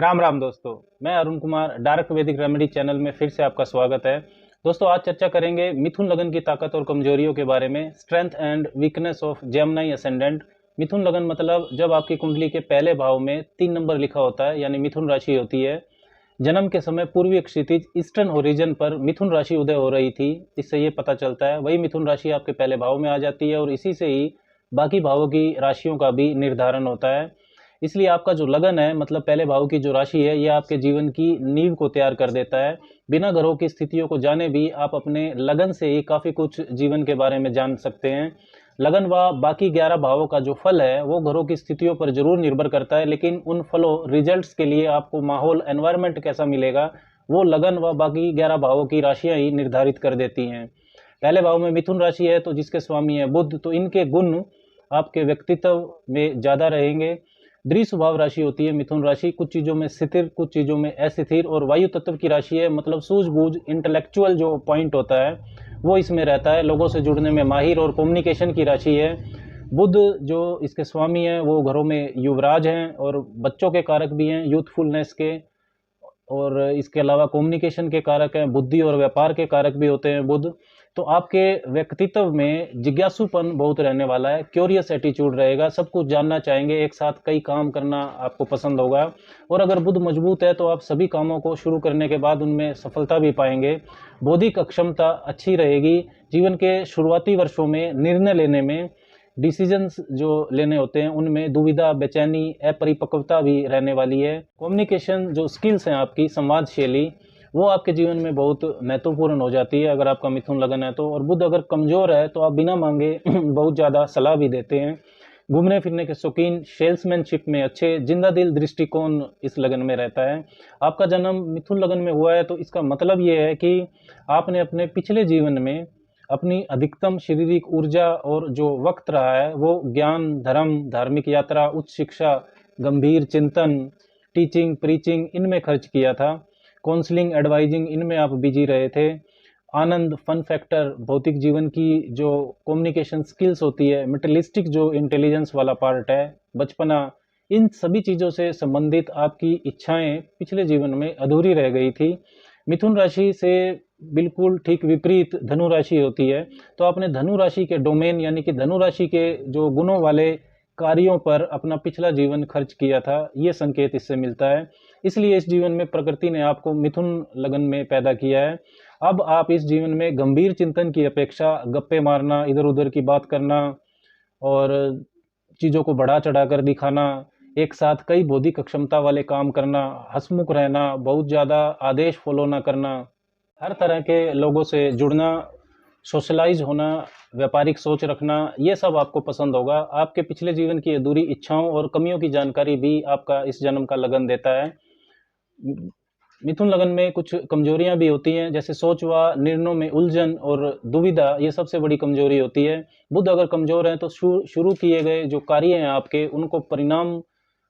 राम राम दोस्तों। मैं अरुण कुमार डायरेक्ट वैदिक रेमेडी चैनल में फिर से आपका स्वागत है। दोस्तों, आज चर्चा करेंगे मिथुन लगन की ताकत और कमजोरियों के बारे में। Strength and weakness of Gemini ascendant. मिथुन लगन मतलब जब आपकी कुंडली के पहले भाव में 3 नंबर लिखा होता है, यानी मिथुन राशि होती है। जन्म के समय पूर्वीय क्षितिज ईस्टर्न ओरिजिन पर मिथुन राशि उदय हो रही थी, इससे ये पता चलता है। वही मिथुन राशि आपके पहले भाव में आ जाती है और इसी से ही बाकी भावों की राशियों का भी निर्धारण होता है। इसलिए आपका जो लगन है, मतलब पहले भाव की जो राशि है, ये आपके जीवन की नींव को तैयार कर देता है। बिना ग्रहों की स्थितियों को जाने भी आप अपने लगन से ही काफी कुछ जीवन के बारे में जान सकते हैं। लगन व बाकी 11 भावों का जो फल है वो ग्रहों की स्थितियों पर जरूर निर्भर करता है, लेकिन उन फलों रिजल्ट्स के लिए आपको माहौल एनवायरनमेंट कैसा मिलेगा वो लगन व बाकी 11 भावों की राशियां ही निर्धारित कर देती हैं। पहले भाव में मिथुन राशि है तो जिसके स्वामी है बुध, तो इनके गुण आपके व्यक्तित्व में ज्यादा रहेंगे। द्वि स्वभाव राशि होती है मिथुन राशि, कुछ चीजों में स्थिर कुछ चीजों में अस्थिर, और वायु तत्व की राशि है, मतलब सूझबूझ इंटेलेक्चुअल जो पॉइंट होता है वो इसमें रहता है। लोगों से जुड़ने में माहिर और कम्युनिकेशन की राशि है। बुध जो इसके स्वामी है वो घरों में युवराज हैं और बच्चों के कारक भी हैं, यूथफुलनेस के, और इसके अलावा कम्युनिकेशन के कारक हैं, बुद्धि और व्यापार के कारक भी होते हैं बुध। तो आपके व्यक्तित्व में जिज्ञासुपन बहुत रहने वाला है, क्यूरियस एटीट्यूड रहेगा, सब कुछ जानना चाहेंगे, एक साथ कई काम करना आपको पसंद होगा। और अगर बुध मजबूत है तो आप सभी कामों को शुरू करने के बाद उनमें सफलता भी पाएंगे। बौद्धिक अक्षमता अच्छी रहेगी। जीवन के शुरुआती वर्षों में निर्णय लेने में, डिसीजंस जो लेने होते हैं उनमें दुविधा, बेचैनी, अपरिपक्वता भी रहने वाली है। कम्युनिकेशन जो स्किल्स हैं आपकी, संवाद शैली, वो आपके जीवन में बहुत महत्वपूर्ण हो जाती है अगर आपका मिथुन लगन है तो। और बुध अगर कमजोर है तो आप बिना मांगे बहुत ज्यादा सलाह भी देते हैं। घूमने फिरने के शौकीन, सेल्समैनशिप में अच्छे, जिंदा दिल दृष्टिकोण इस लगन में रहता है। आपका जन्म मिथुन लगन में हुआ है तो इसका मतलब ये है कि आपने अपने पिछले जीवन में अपनी अधिकतम शारीरिक ऊर्जा और जो वक्त रहा है वो ज्ञान, धर्म, धार्मिक यात्रा, उच्च शिक्षा, गंभीर चिंतन, टीचिंग, प्रीचिंग, इनमें खर्च किया था। काउंसलिंग, एडवाइजिंग, इनमें आप बिजी रहे थे। आनंद, फन फैक्टर, भौतिक जीवन की जो कम्युनिकेशन स्किल्स होती है, मेटेलिस्टिक जो इंटेलिजेंस वाला पार्ट है, बचपना, इन सभी चीज़ों से संबंधित आपकी इच्छाएं पिछले जीवन में अधूरी रह गई थी। मिथुन राशि से बिल्कुल ठीक विपरीत धनु राशि होती है, तो आपने धनु राशि के डोमेन यानी कि धनु राशि के जो गुणों वाले कार्यों पर अपना पिछला जीवन खर्च किया था, ये संकेत इससे मिलता है। इसलिए इस जीवन में प्रकृति ने आपको मिथुन लगन में पैदा किया है। अब आप इस जीवन में गंभीर चिंतन की अपेक्षा गप्पे मारना, इधर उधर की बात करना और चीज़ों को बढ़ा चढ़ा कर दिखाना, एक साथ कई बौद्धिक क्षमता वाले काम करना, हंसमुख रहना, बहुत ज़्यादा आदेश फॉलो ना करना, हर तरह के लोगों से जुड़ना, सोशलाइज होना, व्यापारिक सोच रखना, ये सब आपको पसंद होगा। आपके पिछले जीवन की अधूरी इच्छाओं और कमियों की जानकारी भी आपका इस जन्म का लगन देता है। मिथुन लगन में कुछ कमजोरियां भी होती हैं, जैसे सोच व निर्णयों में उलझन और दुविधा, ये सबसे बड़ी कमजोरी होती है। बुध अगर कमजोर है तो शुरू किए गए जो कार्य हैं आपके, उनको परिणाम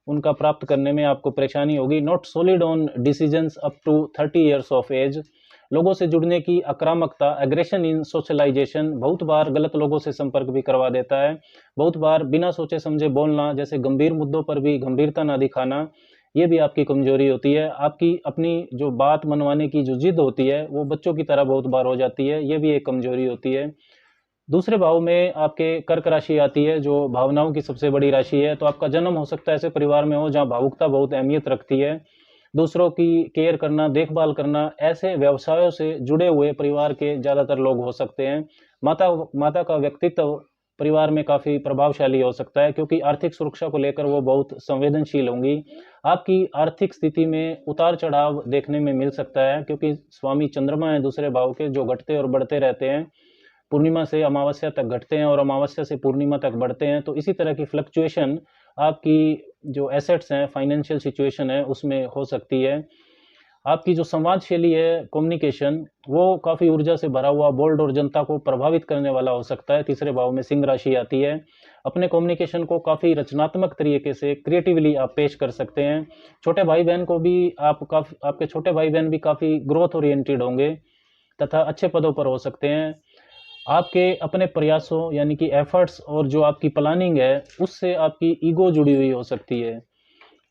उनका प्राप्त करने में आपको परेशानी होगी। Not solid on decisions up to 30 years of age. लोगों से जुड़ने की आक्रामकता, एग्रेशन इन सोशलाइजेशन, बहुत बार गलत लोगों से संपर्क भी करवा देता है। बहुत बार बिना सोचे समझे बोलना, जैसे गंभीर मुद्दों पर भी गंभीरता ना दिखाना, ये भी आपकी कमजोरी होती है। आपकी अपनी जो बात मनवाने की जो जिद होती है वो बच्चों की तरह बहुत बार हो जाती है, ये भी एक कमजोरी होती है। दूसरे भाव में आपके कर्क राशि आती है जो भावनाओं की सबसे बड़ी राशि है, तो आपका जन्म हो सकता है ऐसे परिवार में हो जहाँ भावुकता बहुत अहमियत रखती है। दूसरों की केयर करना, देखभाल करना, ऐसे व्यवसायों से जुड़े हुए परिवार के ज़्यादातर लोग हो सकते हैं। माता माता का व्यक्तित्व परिवार में काफ़ी प्रभावशाली हो सकता है, क्योंकि आर्थिक सुरक्षा को लेकर वो बहुत संवेदनशील होंगी। आपकी आर्थिक स्थिति में उतार चढ़ाव देखने में मिल सकता है, क्योंकि स्वामी चंद्रमा है दूसरे भाव के, जो घटते और बढ़ते रहते हैं। पूर्णिमा से अमावस्या तक घटते हैं और अमावस्या से पूर्णिमा तक बढ़ते हैं, तो इसी तरह की फ्लक्चुएशन आपकी जो एसेट्स हैं, फाइनेंशियल सिचुएशन है, उसमें हो सकती है। आपकी जो संवाद शैली है, कम्युनिकेशन, वो काफ़ी ऊर्जा से भरा हुआ, बोल्ड और जनता को प्रभावित करने वाला हो सकता है। तीसरे भाव में सिंह राशि आती है। अपने कम्युनिकेशन को काफ़ी रचनात्मक तरीके से क्रिएटिवली आप पेश कर सकते हैं। छोटे भाई बहन को भी आपके छोटे भाई बहन भी काफ़ी ग्रोथ ओरिएंटेड होंगे तथा अच्छे पदों पर हो सकते हैं। आपके अपने प्रयासों यानी कि एफर्ट्स और जो आपकी प्लानिंग है, उससे आपकी ईगो जुड़ी हुई हो सकती है।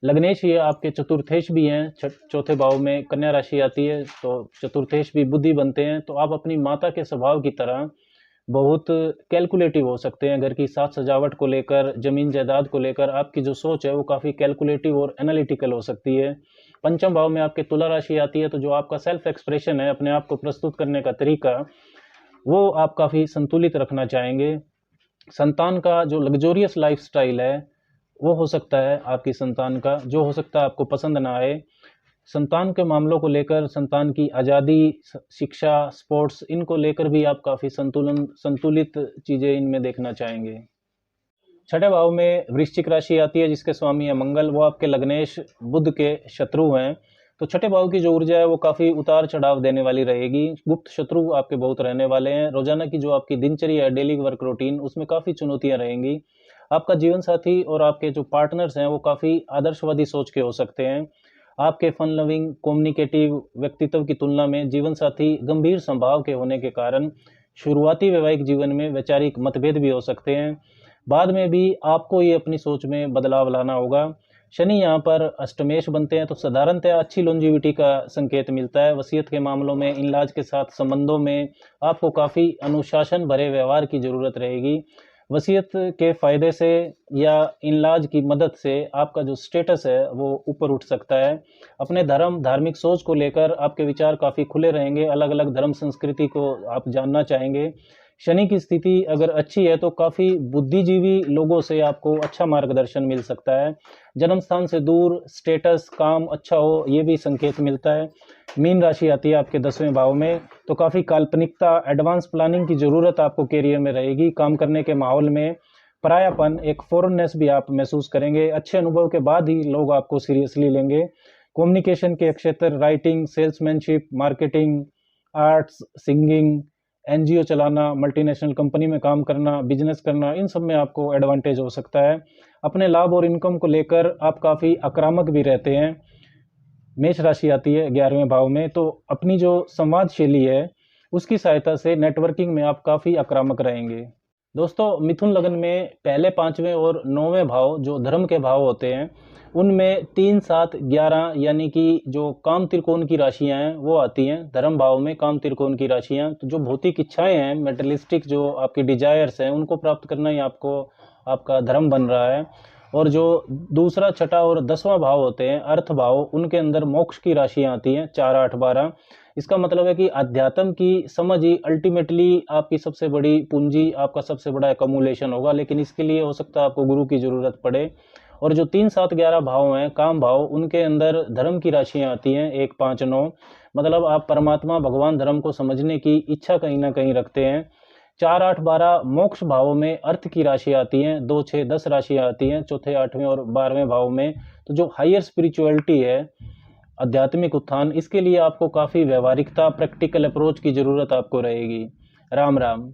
लग्नेश ये आपके चतुर्थेश भी हैं, चौथे भाव में कन्या राशि आती है, तो चतुर्थेश भी बुद्धि बनते हैं। तो आप अपनी माता के स्वभाव की तरह बहुत कैलकुलेटिव हो सकते हैं। घर की साज सजावट को लेकर, जमीन जायदाद को लेकर आपकी जो सोच है वो काफ़ी कैलकुलेटिव और एनालिटिकल हो सकती है। पंचम भाव में आपके तुला राशि आती है, तो जो आपका सेल्फ एक्सप्रेशन है, अपने आप को प्रस्तुत करने का तरीका, वो आप काफ़ी संतुलित रखना चाहेंगे। संतान का जो लग्जोरियस लाइफस्टाइल है वो हो सकता है आपकी संतान का, जो हो सकता है आपको पसंद ना आए। संतान के मामलों को लेकर, संतान की आज़ादी, शिक्षा, स्पोर्ट्स, इनको लेकर भी आप काफ़ी संतुलित चीज़ें इनमें देखना चाहेंगे। छठे भाव में वृश्चिक राशि आती है, जिसके स्वामी है मंगल, वो आपके लग्नेश बुध के शत्रु हैं। तो छठे भाव की जो ऊर्जा है वो काफ़ी उतार चढ़ाव देने वाली रहेगी। गुप्त शत्रु आपके बहुत रहने वाले हैं। रोजाना की जो आपकी दिनचर्या है, डेली वर्क रूटीन, उसमें काफ़ी चुनौतियां रहेंगी। आपका जीवन साथी और आपके जो पार्टनर्स हैं वो काफ़ी आदर्शवादी सोच के हो सकते हैं। आपके फन लविंग, कम्युनिकेटिव व्यक्तित्व की तुलना में जीवन साथी गंभीर स्वभाव के होने के कारण शुरुआती वैवाहिक जीवन में वैचारिक मतभेद भी हो सकते हैं। बाद में भी आपको ये अपनी सोच में बदलाव लाना होगा। शनि यहाँ पर अष्टमेश बनते हैं, तो साधारणतः अच्छी लॉन्जिविटी का संकेत मिलता है। वसीयत के मामलों में, इनलाज के साथ संबंधों में आपको काफ़ी अनुशासन भरे व्यवहार की ज़रूरत रहेगी। वसीयत के फ़ायदे से या इनलाज की मदद से आपका जो स्टेटस है वो ऊपर उठ सकता है। अपने धर्म, धार्मिक सोच को लेकर आपके विचार काफ़ी खुले रहेंगे। अलग अलग धर्म संस्कृति को आप जानना चाहेंगे। शनि की स्थिति अगर अच्छी है तो काफ़ी बुद्धिजीवी लोगों से आपको अच्छा मार्गदर्शन मिल सकता है। जन्म स्थान से दूर स्टेटस, काम अच्छा हो, ये भी संकेत मिलता है। मीन राशि आती है आपके 10वें भाव में, तो काफ़ी काल्पनिकता, एडवांस प्लानिंग की ज़रूरत आपको करियर में रहेगी। काम करने के माहौल में परायापन, एक फॉरेननेस भी आप महसूस करेंगे। अच्छे अनुभव के बाद ही लोग आपको सीरियसली लेंगे। कम्युनिकेशन के क्षेत्र, writing, salesmanship, marketing, arts, singing, NGO चलाना, मल्टीनेशनल कंपनी में काम करना, बिजनेस करना, इन सब में आपको एडवांटेज हो सकता है। अपने लाभ और इनकम को लेकर आप काफ़ी आक्रामक भी रहते हैं। मेष राशि आती है 11वें भाव में, तो अपनी जो संवादशैली है उसकी सहायता से नेटवर्किंग में आप काफ़ी आक्रामक रहेंगे। दोस्तों, मिथुन लग्न में पहले 5वें और 9वें भाव जो धर्म के भाव होते हैं, उनमें 3, 7, 11 यानी कि जो काम त्रिकोण की राशियां हैं वो आती हैं। धर्म भाव में काम त्रिकोण की राशियां, तो जो भौतिक इच्छाएं हैं, मेटेरियलिस्टिक जो आपकी डिजायर्स हैं, उनको प्राप्त करना ही आपको आपका धर्म बन रहा है। और जो दूसरा, छठा और 10वां भाव होते हैं, अर्थ भाव, उनके अंदर मोक्ष की राशियां आती हैं, 4, 8, 12। इसका मतलब है कि अध्यात्म की समझ ही अल्टीमेटली आपकी सबसे बड़ी पूंजी, आपका सबसे बड़ा एकमुलेशन होगा। लेकिन इसके लिए हो सकता है आपको गुरु की जरूरत पड़े। और जो 3, 7, 11 भाव हैं, काम भाव, उनके अंदर धर्म की राशियां आती हैं, 1, 5, 9। मतलब आप परमात्मा, भगवान, धर्म को समझने की इच्छा कहीं ना कहीं रखते हैं। 4, 8, 12 मोक्ष भाव में अर्थ की राशि आती हैं, 2, 6, 10 राशियां आती हैं चौथे, 8वें और 12वें भाव में। तो जो हायर स्पिरिचुअलिटी है, आध्यात्मिक उत्थान, इसके लिए आपको काफ़ी व्यवहारिकता, प्रैक्टिकल अप्रोच की ज़रूरत आपको रहेगी। राम राम।